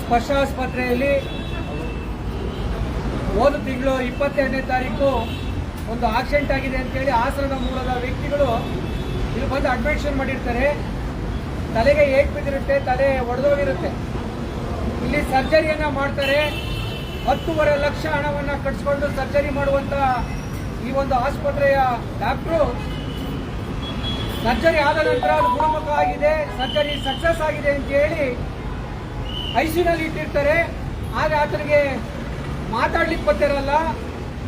ಸ್ಪರ್ಶ ಆಸ್ಪತ್ರೆಯಲ್ಲಿ ಹೋದ ತಿಂಗಳು 22ನೇ ತಾರೀಕು ಒಂದು ಆಕ್ಸಿಡೆಂಟ್ ಆಗಿದೆ ಅಂತೇಳಿ ಹಾಸನದ ಮೂಲದ ವ್ಯಕ್ತಿಗಳು ಇಲ್ಲಿ ಬಂದು ಅಡ್ಮಿಷನ್ ಮಾಡಿರ್ತಾರೆ. ತಲೆಗೆ ಏಟ್ ಬಿದ್ದಿರುತ್ತೆ, ತಲೆ ಒಡೆದೋಗಿರುತ್ತೆ. ಇಲ್ಲಿ ಸರ್ಜರಿಯನ್ನು ಮಾಡ್ತಾರೆ. 10.5 ಲಕ್ಷ ಹಣವನ್ನು ಕಟ್ಟಿಸ್ಕೊಂಡು ಸರ್ಜರಿ ಮಾಡುವಂಥ ಈ ಒಂದು ಆಸ್ಪತ್ರೆಯ ಡಾಕ್ಟ್ರು ಸರ್ಜರಿ ಆದ ನಂತರ ಅದು ಗುಣಮುಖ ಆಗಿದೆ, ಸರ್ಜರಿ ಸಕ್ಸಸ್ ಆಗಿದೆ ಅಂತ ಹೇಳಿ ಐಸಿಯುನಲ್ಲಿ ಇಟ್ಟಿರ್ತಾರೆ. ಆದರೆ ಆತನಿಗೆ ಮಾತಾಡ್ಲಿಕ್ಕೆ ಬರ್ತಿರಲ್ಲ.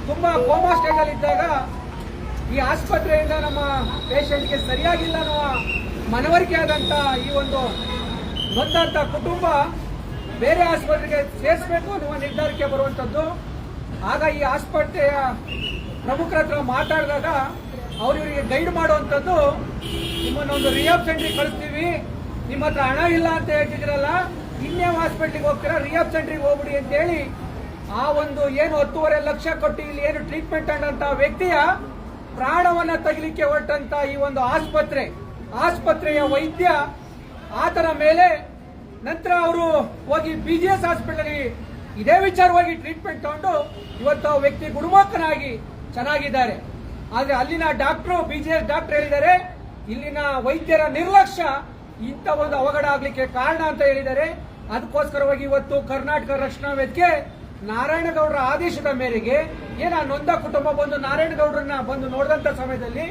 ತುಂಬ ಕೋಮಾ ಸ್ಟೇಜಲ್ಲಿ ಇದ್ದಾಗ ಈ ಆಸ್ಪತ್ರೆಯಿಂದ ನಮ್ಮ ಪೇಷಂಟ್ಗೆ ಸರಿಯಾಗಿಲ್ಲ ಅನ್ನೋ ಮನವರಿಕೆ ಆದಂಥ ಈ ಒಂದು ನೊಂದಂಥ ಕುಟುಂಬ ಬೇರೆ ಆಸ್ಪತ್ರೆಗೆ ಸೇರಿಸಬೇಕು ಅನ್ನುವ ನಿರ್ಧಾರಕ್ಕೆ ಬರುವಂಥದ್ದು. ಆಗ ಈ ಆಸ್ಪತ್ರೆಯ ಪ್ರಮುಖರ ಹತ್ರ ಮಾತಾಡಿದಾಗ ಅವ್ರು ಇವರಿಗೆ ಗೈಡ್ ಮಾಡುವಂಥದ್ದು, ನಿಮ್ಮನ್ನೊಂದು ರಿಹಾಬ್ ಸೆಂಟ್ರಿಗೆ ಕಳಿಸ್ತೀವಿ, ನಿಮ್ಮ ಹತ್ರ ಹಣ ಇಲ್ಲ ಅಂತ ಹೇಳ್ತಿದ್ರಲ್ಲ, ಇನ್ಯಾವ ಹಾಸ್ಪಿಟ್ಲಿಗೆ ಹೋಗ್ತೀರಾ, ರಿಹಾಬ್ ಸೆಂಟ್ರಿಗೆ ಹೋಗ್ಬಿಡಿ ಅಂತೇಳಿ ಆ ಒಂದು ಏನು 10.5 ಲಕ್ಷ ಕೊಟ್ಟು ಇಲ್ಲಿ ಏನು ಟ್ರೀಟ್ಮೆಂಟ್ ಅಂದಂತ ವ್ಯಕ್ತಿಯ ಪ್ರಾಣವನ್ನ ತೆಗಿಲಿಕ್ಕೆ ಹೊರಟಂತ ಈ ಒಂದು ಆಸ್ಪತ್ರೆಯ ವೈದ್ಯ ಆತನ ಮೇಲೆ ನಂತರ ಅವರು ಹೋಗಿ BGS ಹಾಸ್ಪಿಟಲ್ ಇದೇ ವಿಚಾರವಾಗಿ ಟ್ರೀಟ್ಮೆಂಟ್ ತಗೊಂಡು ಇವತ್ತು ವ್ಯಕ್ತಿ ಗುಣಮುಖನಾಗಿ ಚೆನ್ನಾಗಿದ್ದಾರೆ. ಆದ್ರೆ ಅಲ್ಲಿನ ಡಾಕ್ಟರ್ BGS ಡಾಕ್ಟರ್ ಹೇಳಿದ್ದಾರೆ, ಇಲ್ಲಿನ ವೈದ್ಯರ ನಿರ್ಲಕ್ಷ್ಯ ಇಂಥ ಒಂದು ಅವಘಡ ಆಗ್ಲಿಕ್ಕೆ ಕಾರಣ ಅಂತ ಹೇಳಿದ್ದಾರೆ. ಅದಕ್ಕೋಸ್ಕರವಾಗಿ ಇವತ್ತು ಕರ್ನಾಟಕ ರಕ್ಷಣಾ ವೇದಿಕೆ ನಾರಾಯಣಗೌಡರ ಆದೇಶದ ಮೇರೆಗೆ ಏನ ನೊಂದ ಕುಟುಂಬ ಬಂದು ನಾರಾಯಣಗೌಡರನ್ನ ಬಂದು ನೋಡಿದಂತ ಸಮಯದಲ್ಲಿ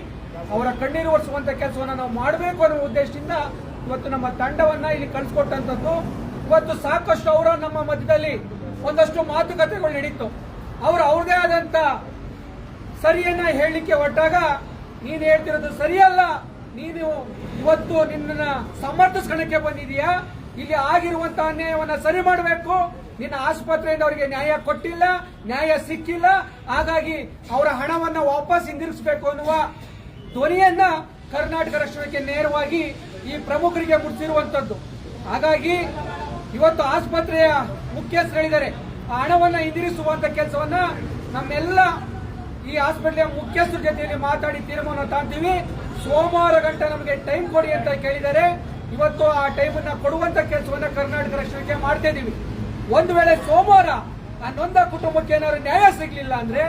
ಅವರ ಕಣ್ಣೀರು ಒರೆಸುವಂತ ಕೆಲಸವನ್ನ ನಾವು ಮಾಡಬೇಕು ಅನ್ನೋ ಉದ್ದೇಶದಿಂದ ಇವತ್ತು ನಮ್ಮ ತಂಡವನ್ನ ಇಲ್ಲಿ ಕಳಿಸ್ಕೊಟ್ಟಂತದ್ದು. ಇವತ್ತು ಸಾಕಷ್ಟು ಅವರ ನಮ್ಮ ಮಧ್ಯದಲ್ಲಿ ಒಂದಷ್ಟು ಮಾತುಕತೆಗಳು ನಡೀತು. ಅವರು ಅವ್ರದೇ ಆದಂತ ಸರಿಯನ್ನ ಹೇಳಲಿಕ್ಕೆ ಹೊರಟಾಗ ನೀನು ಹೇಳ್ತಿರೋದು ಸರಿಯಲ್ಲ, ನೀನು ಇವತ್ತು ನಿನ್ನ ಸಮರ್ಥಿಸ್ಕೊಳ್ಳಕ್ಕೆ ಬಂದಿದೀಯಾ, ಇಲ್ಲಿ ಆಗಿರುವಂತ ಅನ್ಯಾಯವನ್ನ ಸರಿ ಮಾಡಬೇಕು, ನಿನ್ನ ಆಸ್ಪತ್ರೆಯಿಂದ ಅವರಿಗೆ ನ್ಯಾಯ ಕೊಟ್ಟಿಲ್ಲ, ನ್ಯಾಯ ಸಿಕ್ಕಿಲ್ಲ, ಹಾಗಾಗಿ ಅವರ ಹಣವನ್ನ ವಾಪಸ್ ಹಿಂದಿರುಗಿಸಬೇಕು ಅನ್ನುವ ಧ್ವನಿಯನ್ನ ಕರ್ನಾಟಕ ರಕ್ಷಣೆಗೆ ನೇರವಾಗಿ ಈ ಪ್ರಮುಖರಿಗೆ ಮುಟ್ಟಿಸಿರುವಂತದ್ದು. ಹಾಗಾಗಿ ಇವತ್ತು ಆಸ್ಪತ್ರೆಯ ಮುಖ್ಯಸ್ಥರು ಹೇಳಿದ್ದಾರೆ, ಆ ಹಣವನ್ನ ಹಿಂದಿರುಗಿಸುವಂತ ಕೆಲಸವನ್ನ ನಮ್ಮೆಲ್ಲ ಈ ಆಸ್ಪತ್ರೆಯ ಮುಖ್ಯಸ್ಥರ ಜೊತೆಯಲ್ಲಿ ಮಾತಾಡಿ ತೀರ್ಮಾನ ತಾಂತೀವಿ. ಸೋಮವಾರ ಗಂಟೆ ನಮಗೆ ಟೈಮ್ ಕೊಡಿ ಅಂತ ಕೇಳಿದ್ದಾರೆ. ಇವತ್ತು ಆ ಟೈಮ್ ಅನ್ನ ಕೊಡುವಂತ ಕೆಲಸವನ್ನ ಕರ್ನಾಟಕ ರಕ್ಷಣೆಗೆ ಮಾಡ್ತಾ ಇದೀವಿ. ಒಂದು ವೇಳೆ ಸೋಮವಾರ ಆ ನೊಂದ ಕುಟುಂಬಕ್ಕೆ ಏನಾದ್ರು ನ್ಯಾಯ ಸಿಗ್ಲಿಲ್ಲ ಅಂದ್ರೆ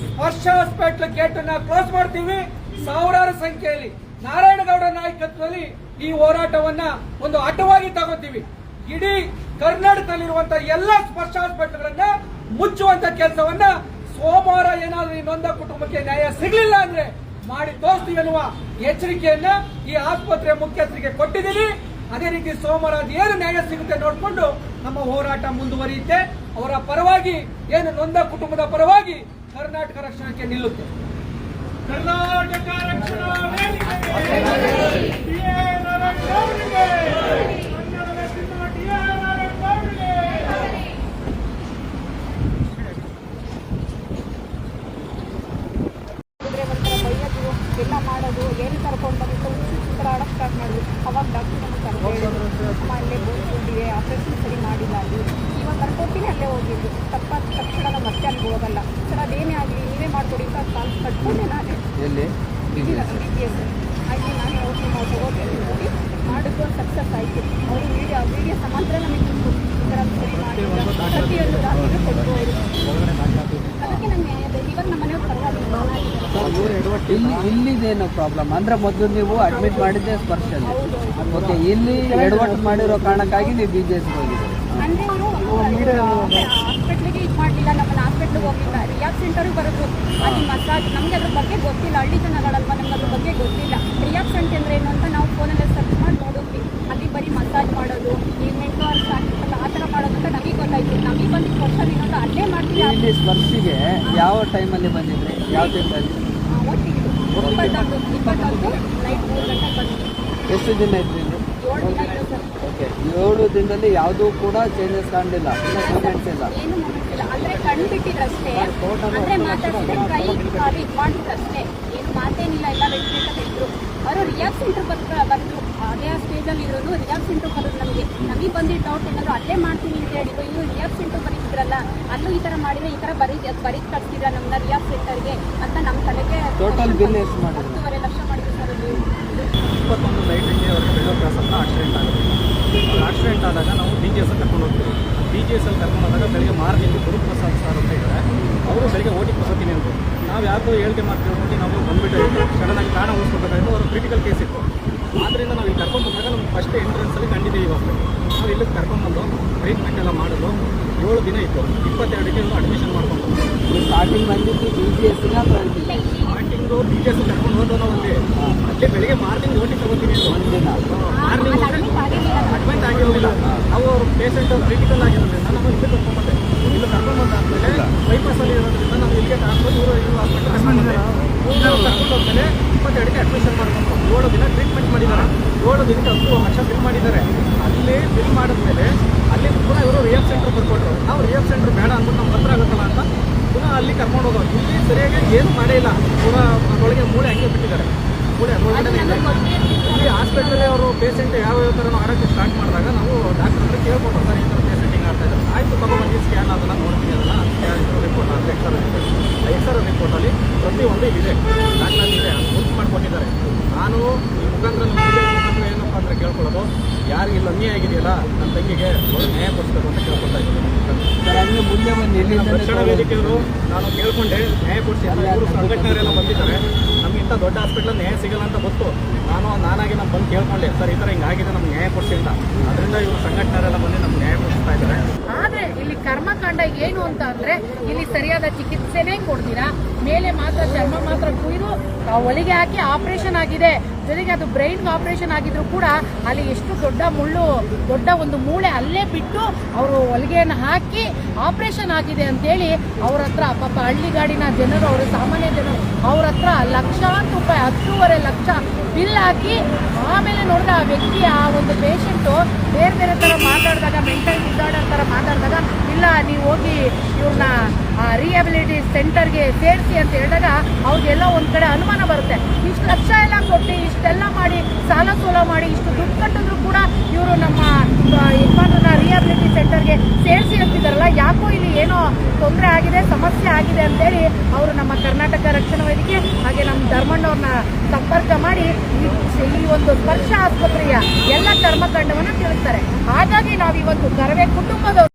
ಸ್ಪರ್ಶ ಹಾಸ್ಪಿಟಲ್ ಗೇಟ್ ಅನ್ನ ಕ್ಲೋಸ್ ಮಾಡ್ತೀವಿ. ಸಾವಿರಾರು ಸಂಖ್ಯೆಯಲ್ಲಿ ನಾರಾಯಣಗೌಡರ ನಾಯಕತ್ವದಲ್ಲಿ ಈ ಹೋರಾಟವನ್ನ ಒಂದು ಆಟವಾಗಿ ತಗೋತೀವಿ. ಇಡೀ ಕರ್ನಾಟಕದಲ್ಲಿರುವಂತಹ ಎಲ್ಲ ಸ್ಪರ್ಶ ಹಾಸ್ಪಿಟಲ್ಗಳನ್ನ ಮುಚ್ಚುವಂತ ಕೆಲಸವನ್ನ ಸೋಮವಾರ ಏನಾದ್ರೂ ಈ ನೊಂದ ಕುಟುಂಬಕ್ಕೆ ನ್ಯಾಯ ಸಿಗ್ಲಿಲ್ಲ ಅಂದ್ರೆ ಮಾಡಿ ತೋರಿಸ್ತೀವಿ ಎನ್ನುವ ಎಚ್ಚರಿಕೆಯನ್ನ ಈ ಆಸ್ಪತ್ರೆ ಮುಖ್ಯಸ್ಥರಿಗೆ ಕೊಟ್ಟಿದ್ದೀನಿ. ಅದೇ ರೀತಿ ಸೋಮವಾರ ಏನು ನ್ಯಾಯ ಸಿಗುತ್ತೆ ನೋಡಿಕೊಂಡು ನಮ್ಮ ಹೋರಾಟ ಮುಂದುವರಿಯುತ್ತೆ. ಅವರ ಪರವಾಗಿ ಏನು ನೊಂದ ಕುಟುಂಬದ ಪರವಾಗಿ ಕರ್ನಾಟಕ ರಕ್ಷಣೆಗೆ ನಿಲ್ಲುತ್ತೆ. ಕರ್ನಾಟಕ ರಕ್ಷಣಾ ಎಲ್ಲ ಮಾಡೋದು ಏನು ಕರ್ಕೊಂಡು ಬಂದು ಆಡೋಕ್ಕೆ ಸ್ಟಾರ್ಟ್ ಮಾಡಿದ್ವಿ. ಅವಾಗ ಡಾಕ್ಟರ್ ನಮಗೆ ಅಮ್ಮ ಅಲ್ಲೇ ಬೋಲ್ಕೊಂಡಿವೆ, ಆಪರೇಷನ್ ಸರಿ ಮಾಡಿಲ್ಲ ಅಲ್ಲಿ, ಇವಾಗ ಕರ್ಕೊತೀನಿ ಅಲ್ಲೇ ಹೋಗಿದ್ದು. ತಪ್ಪಾದ ತಕ್ಷಣ ನಾವು ಮತ್ತೆ ಅಲ್ಲಿ ಹೋಗಲ್ಲ ಸರ್, ಅದೇನೇ ಆಗಲಿ ನೀವೇ ಮಾಡಿಕೊಡಿ ಅಂತ ಕಾಲು ಕಟ್ಕೊಂಡೆ ನಾನೇ BGS ಆಯ್ತು, ನಾನೇ ಹೋಗಿ ಹೋಗಿ ಮಾಡಿದ್ದು ಸಕ್ಸಸ್ ಆಯಿತು. ಅವರು ವಿಡಿಯೋ ಸಮಾಂತರ ನಮಗೆ ಕೊಟ್ಟು ಈ ಥರ ಸರಿ ಮಾಡಿ ಪ್ರತಿಯೊಂದು ರಾತ್ರಿ ಕೊಟ್ಟು ಅದಕ್ಕೆ ನಂಗೆ ನ್ಯಾಯ ಬೇಕು. ಇವಾಗ ನಮ್ಮ ಮನೆಯವ್ರು ಪರವಾಗಿಲ್ಲ. ಇಲ್ಲಿದೇನು ಪ್ರಾಬ್ಲಮ್ ಅಂದ್ರೆ ಮೊದಲು ನೀವು ಅಡ್ಮಿಟ್ ಮಾಡಿದ್ದೆ ಸ್ಪರ್ಶಲ್ಲಿ, ಓಕೆ, ಇಲ್ಲಿ ಎಡವಟ್ಟು ಮಾಡಿರೋ ಕಾರಣಕ್ಕಾಗಿ ನೀವು BGS ಹೋಗಿದ್ದೀರಿ. ಅಂದರೆ ಅವರು ಹಾಸ್ಪಿಟ್ಲಿಗೆ ಇದು ಮಾಡಲಿಲ್ಲ, ನಮ್ಮನ್ನು ಹಾಸ್ಪಿಟ್ಲಿಗೆ ಹೋಗಿಲ್ಲ, ರಿಯಾಬ್ ಸೆಂಟರ್ಗೆ ಬರೋದು. ಅಲ್ಲಿ ಮಸಾಜ್ ನಮಗೆ ಅದ್ರ ಬಗ್ಗೆ ಗೊತ್ತಿಲ್ಲ, ಹಳ್ಳಿ ಜನಗಳಲ್ವ, ನಮ್ಗೆ ಅದ್ರ ಬಗ್ಗೆ ಗೊತ್ತಿಲ್ಲ. ರಿಯಾಬ್ ಸೆಂಟರ್ ಅಂದರೆ ಏನು ಅಂತ ನಾವು ಫೋನಲ್ಲಿ ಸರ್ಚ್ ಮಾಡಿ ನೋಡಿದ್ವಿ. ಅಲ್ಲಿ ಬರೀ ಮಸಾಜ್ ಮಾಡೋದು, ಈ ಮೆಂಟೋರ್ಸ್ ಆಗಿರ್ತಲ್ಲ ಆ ಥರ ಮಾಡೋದು ಅಂತ ನಮಗೆ ಗೊತ್ತಾಯ್ತು. ನಮಗೆ ಬಂದಿದ್ದು ಕ್ವಶನ್ ಏನಂತ ಅಲ್ಲೇ ಮಾಡ್ತೀವಿ. ಇಲ್ಲಿ ಸ್ಪರ್ಶಿಗೆ ಯಾವ ಟೈಮಲ್ಲಿ ಬಂದಿದ್ರಿ, ಯಾವ ತಿಂಗಳಲ್ಲಿ? ಒಟ್ಟಿಗೆ 21 ನೈಟ್ 3 ಗಂಟೆಗೆ ಬಂದಿದ್ವಿ. ಎಷ್ಟು ದಿನ ಇದ್ರಿ? 7 ದಿನ ಇತ್ತು ಸರ್. ಓಕೆ, 7 ದಿನದಲ್ಲಿ ಯಾವುದೂ ಕೂಡ ಚೇಂಜಸ್ ಕಾಣಲಿಲ್ಲ, ಮೂಮೆಂಟ್ಸ್ ಇಲ್ಲ? ಏನು ಮೂಮೆಂಟ್ಸ್ ಇಲ್ಲ, ಅಂದರೆ ಕಣ್ಣು ಬಿಟ್ಟಿದ್ರಷ್ಟೇ, ಅಂದರೆ ಮಾತಾಡಿದ್ರೆ ಕೈ ಕಾಲು ಇದು ಮಾಡಿದ್ರಷ್ಟೇ, ಏನು ಮಾತೇನಿಲ್ಲ. ಎಲ್ಲ ವೆಂಟಿಲೇಟರ್ ಇದ್ರು. ಅವರು ರಿಯಾಬ್ ಸೆಂಟರ್ ಬಂದರು, ಅದೇ ಆ ಸ್ಟೇಜಲ್ಲಿ ಇರೋದು ರಿಯಾಬ್ ಸೆಂಟರ್ ಬರೋದು. ನಮಗೆ ಬಂದಿದ್ದ ಡೌಟ್ ಏನಾದ್ರು ಅಲ್ಲೇ ಮಾಡ್ತೀನಿ ಅಂತ ಹೇಳಿದ್ರು. ಇವರು ರಿಯಾಬ್ ಸೆಂಟರ್ ಬರೀತಿದ್ರಲ್ಲ, ಅಲ್ಲೂ ಈ ಥರ ಮಾಡಿದ್ರೆ ಈ ಥರ ಬರೀದ್ ಕಳಿಸ್ತಿದ್ರ ನಮ್ಮನ್ನ ರಿಯಾಬ್ ಸೆಂಟರ್ಗೆ ಅಂತ ನಮ್ಮ ತಲೆಗೆ. ಟೋಟಲ್ ಬಿಲ್ ಎಷ್ಟು ಮಾಡಿದ್ರು? 10.5 ಲಕ್ಷ ಮಾಡಿದ್ರು ಸರ್. 21 ನೈಟಿಗೆ ಅವರಿಗೆ ಬೆಳ್ಳೂರು ಕ್ರಾಸ್ ಹತ್ರ ಆಕ್ಸಿಡೆಂಟ್ ಆಗುತ್ತೆ. ಆಕ್ಸಿಡೆಂಟ್ ಆದಾಗ ನಾವು DGS ಕರ್ಕೊಂಡು ಹೋಗ್ತೀವಿ. DGS ಕರ್ಕೊಂಡು ಹೋದಾಗ ಬೆಳಗ್ಗೆ ಮಾರ್ನಿಂಗ್ ಗುರುಪ್ರಸಾದ್ ಸರ್ ಅಂತ ಇದ್ದಾರೆ, ಅವರು ಬೆಳಗ್ಗೆ ಓಟಿಗೆ ಬರ್ತೀನಿ ಅಂದರು. ನಾವು ಯಾಕೋ ಹೇಳಿಕೆ ಮಾಡ್ತೀವಿ ನಾವು ಬಂದುಬಿಟ್ಟು ಸಡನ್ನಾಗಿ ಪ್ರಾಣ ಉಳಿಸ್ಕೊಬೇಕಾಗಿತ್ತು. ಅವರು ಕ್ರಿಟಿಕಲ್ ಕೇಸ್ ಇತ್ತು. ಆದ್ದರಿಂದ ನಾವು ಇಲ್ಲಿ ಕರ್ಕೊಂಡು ಬಂದಾಗ ನಮ್ಗೆ ಫಸ್ಟ್ ಎಂಟ್ರೆನ್ಸಲ್ಲಿ ಕಂಡಿದ್ದೀವಿ ಇವಾಗ. ನಾವು ಇಲ್ಲಿಗೆ ಕರ್ಕೊಂಡ್ಬಂದು ಟ್ರೀಟ್ಮೆಂಟ್ ಎಲ್ಲ ಮಾಡೋದು 7 ದಿನ ಇತ್ತು. 22ಕ್ಕೆ ಅಡ್ಮಿಷನ್ ಮಾಡ್ಕೊಂಡು ಸ್ಟಾರ್ಟಿಂಗ್ ಬಂದಿದ್ದು DGS ಸ್ಟಾರ್ಟಿಂಗು DGS ಕರ್ಕೊಂಡು ಹೋದೋ ನಾವು ಅಲ್ಲಿ ಬೆಳಿಗ್ಗೆ ಮಾರ್ನಿಂಗ್ ಓಟಿ ತಗೋತೀನಿ ಒಂದಿನ ಮಾರ್ನಿಂಗ್ ಅಡ್ಮಿಟ್ ಆಗಿರೋದಿಲ್ಲ. ನಾವು ಅವರು ಪೇಷಂಟ್ ಕ್ರಿಟಿಕಲ್ ಆಗಿರೋದ್ರಿಂದ ನಾವು ಇಲ್ಲಿ ಕರ್ಕೊಂಡ್ಬಂದೆ. ಇಲ್ಲಿ ಕರ್ಕೊಂಡ್ಬಂದಾದ್ಮೇಲೆ ಬೈಪಾಸಲ್ಲಿ ಇರೋದ್ರಿಂದ ನಾವು ಇಲ್ಲಿಗೆ ಟ್ರಾನ್ಸ್ಫರ್ ಇವರು ಹಾಸ್ಪಿಟಲ್ ಕರ್ಕೊಂಡು ಹೋದ್ಮೇಲೆ 22ಕ್ಕೆ ಅಡ್ಮಿಷನ್ ಮಾಡ್ಕೊಂಡು 7 ದಿನ ಟ್ರೀಟ್ಮೆಂಟ್ ಮಾಡಿದ್ದಾರೆ. 7 ದಿನಕ್ಕೆ 10 ಲಕ್ಷ ಬಿಲ್ ಮಾಡಿದ್ದಾರೆ. ಅಲ್ಲಿ ಬಿಲ್ ಮಾಡಿದ್ಮೇಲೆ ಅಲ್ಲಿ ಪುನಃ ಇವರು ರಿಯಾಬ್ ಸೆಂಟರ್ ಬರ್ಕೊಟ್ರು. ನಾವು ರಿಯಾಬ್ ಸೆಂಟರ್ ಬೇಡ ಅಂದ್ಬಿಟ್ಟು ನಮ್ಗೆ ಹತ್ರ ಆಗುತ್ತಲ್ಲ ಅಂತ ಪುನಃ ಅಲ್ಲಿ ಕರ್ಕೊಂಡು ಹೋಗೋದು. ಇಲ್ಲಿ ಸರಿಯಾಗಿ ಏನು ಮಾಡೇ ಇಲ್ಲ. ಪುನಃ ಅದರೊಳಗೆ ಮೂಳೆ ಹಂಗೆ ಬಿಟ್ಟಿದ್ದಾರೆ. ಮೂಳೆ ಅದರೊಳಗಡೆ ಇದೆ. ಇಲ್ಲಿ ಹಾಸ್ಪಿಟಲಲ್ಲಿ ಅವರು ಪೇಷಂಟ್ ಯಾವ ಥರ ಆಡೋಕ್ಕೆ ಸ್ಟಾರ್ಟ್ ಮಾಡಿದಾಗ ನಾವು ಡಾಕ್ಟರ್ ಹತ್ರ ಕೇಳ್ಕೊಟ್ಟು ಸರ್ ಈ ಥರ ಪೇಷಂಟ್ ಹಿಂಗೆ ಆಡ್ತಾ ಇದ್ದಾರೆ. ಆಯಿತು ತಗೊಂಡ್ಬಂದು ಸ್ಕ್ಯಾನ್ ಅದನ್ನು ನೋಡ್ತೀನಿ, ಅದನ್ನು ಸ್ಕ್ಯಾನ್ ರಿಪೋರ್ಟ್ ಅಂತ ಎಕ್ಸ್ರಾ ರಿಪೋರ್ಟಲ್ಲಿ ಪ್ರತಿಯೊಂದು ಇದೆ, ದಾಖಲಾತಿ ಇದೆ, ಅದು ಗುರುತು ಮಾಡಿಕೊಟ್ಟಿದ್ದಾರೆ. ನಾನು ಈ ಮುಖಾಂತರ ಮುಖಾಂತರ ಏನಪ್ಪ ಅಂದರೆ ಕೇಳ್ಕೊಳ್ಳೋದು, ಯಾರಿಗಿಲ್ಲ ಅನ್ಯಾಯ ಆಗಿದೆಯಲ್ಲ ನನ್ನ ತಂಗಿಗೆ ಅವರು ನ್ಯಾಯ ಕೊಡಿಸ್ಬೇಕು ಅಂತ ಕೇಳ್ಕೊಳ್ತಾ ಇದ್ದೀನಿ. ಸರ್ ಹಂಗೆ ಮುಂದೆ ಬಂದು ಎಲ್ಲಿಂದ ರಕ್ಷಣಾ ವೇದಿಕೆಯವರು ನಾನು ಕೇಳ್ಕೊಂಡೆ ನ್ಯಾಯ ಕೊಡಿಸಿ. ಇವರು ಸಂಘಟನೆಯವರೆಲ್ಲ ಬಂದಿದ್ದಾರೆ. ನಮ್ಗೆ ಇಂಥ ದೊಡ್ಡ ಹಾಸ್ಪಿಟ್ಲ್ ನ್ಯಾಯ ಸಿಗಲ್ಲ ಅಂತ ಗೊತ್ತು. ನಾನಾಗಿ ನಾನು ಬಂದು ಕೇಳ್ಕೊಂಡೆ ಸರ್ ಈ ಥರ ಹಿಂಗಾಗಿದೆ ನಮ್ಗೆ ನ್ಯಾಯ ಕೊಡಿಸಿ ಅಂತ. ಅದರಿಂದ ಇವರು ಸಂಘಟನೆಯವರೆಲ್ಲ ಬಂದು ನಮ್ಗೆ ನ್ಯಾಯ ಕೊಡಿಸ್ತಾ ಇದ್ದಾರೆ. ಆದ್ರೆ ಇಲ್ಲಿ ಕರ್ಮಕಾಂಡ ಏನು ಅಂತ ಅಂದ್ರೆ ಇಲ್ಲಿ ಸರಿಯಾದ ಚಿಕಿತ್ಸೆನೇ ಕೊಡ್ತೀರಾ, ಮೇಲೆ ಮಾತ್ರ ಚರ್ಮ ಮಾತ್ರ ಕುಯ್ದು ಹೊಲಿಗೆ ಹಾಕಿ ಆಪರೇಷನ್ ಆಗಿದೆ. ಜೊತೆಗೆ ಅದು ಬ್ರೈನ್ ಆಪರೇಷನ್ ಆಗಿದ್ರು ಕೂಡ ಅಲ್ಲಿ ಎಷ್ಟು ದೊಡ್ಡ ಮುಳ್ಳು, ದೊಡ್ಡ ಒಂದು ಮೂಳೆ ಅಲ್ಲೇ ಬಿಟ್ಟು ಅವರು ಹೊಲಿಗೆಯನ್ನು ಹಾಕಿ ಆಪರೇಷನ್ ಆಗಿದೆ ಅಂತೇಳಿ ಅವ್ರ ಹತ್ರ ಪಾಪ ಹಳ್ಳಿಗಾಡಿನ ಜನರು, ಅವರು ಸಾಮಾನ್ಯ ಜನರು ಅವ್ರ ಹತ್ರ ಲಕ್ಷಾಂತರ ರೂಪಾಯಿ 10.5 ಲಕ್ಷ ಬಿಲ್ ಹಾಕಿ ಆಮೇಲೆ ನೋಡಿದ್ರೆ ಆ ವ್ಯಕ್ತಿ, ಆ ಒಂದು ಪೇಷಂಟು ಬೇರೆ ಬೇರೆ ಥರ ಮಾತಾಡಿದಾಗ, ಮೆಂಟಲ್ ಡಿಸಾರ್ಡರ್ ಥರ ಮಾತಾಡಿದಾಗ, ಇಲ್ಲ ನೀವು ಹೋಗಿ ಇವ್ರನ್ನ ರಿಹ್ಯಾಬಿಲಿಟಿ ಸೆಂಟರ್ಗೆ ಸೇರಿಸಿ ಅಂತ ಹೇಳಿದಾಗ ಅವ್ರಿಗೆಲ್ಲ ಒಂದು ಕಡೆ ಅನುಮಾನ ಬರುತ್ತೆ. ಇಷ್ಟು ಲಕ್ಷ ಎಲ್ಲ ಕೊಟ್ಟು ಇಷ್ಟೆಲ್ಲ ಮಾಡಿ ಸಾಲ ಸೋಲ ಮಾಡಿ ಇಷ್ಟು ದುಡ್ಡು ಕಟ್ಟಿದ್ರು ಕೂಡ ಇವರು ನಮ್ಮ ಯಜಮಾನರನ್ನ ರಿಹ್ಯಾಬಿಲಿಟಿ ಸೆಂಟರ್ಗೆ ಸೇರಿಸಿ ಅಂತಿದ್ದಾರಲ್ಲ, ಯಾಕೋ ಇಲ್ಲಿ ಏನೋ ತೊಂದರೆ ಆಗಿದೆ, ಸಮಸ್ಯೆ ಆಗಿದೆ ಅಂತೇಳಿ ಅವರು ನಮ್ಮ ಕರ್ನಾಟಕ ರಕ್ಷಣಾ ವೇದಿಕೆ ಹಾಗೆ ನಮ್ಮ ಧರ್ಮಣ್ಣವ್ರನ್ನ ಸಂಪರ್ಕ ಮಾಡಿ ಈ ಒಂದು ಸ್ಪರ್ಶ ಆಸ್ಪತ್ರೆಯ ಎಲ್ಲ ಕರ್ಮಕಾಂಡವನ್ನು ತಿಳಿಸ್ತಾರೆ. ಹಾಗಾಗಿ ನಾವು ಇವತ್ತು ಕರವೇ ಕುಟುಂಬದವರು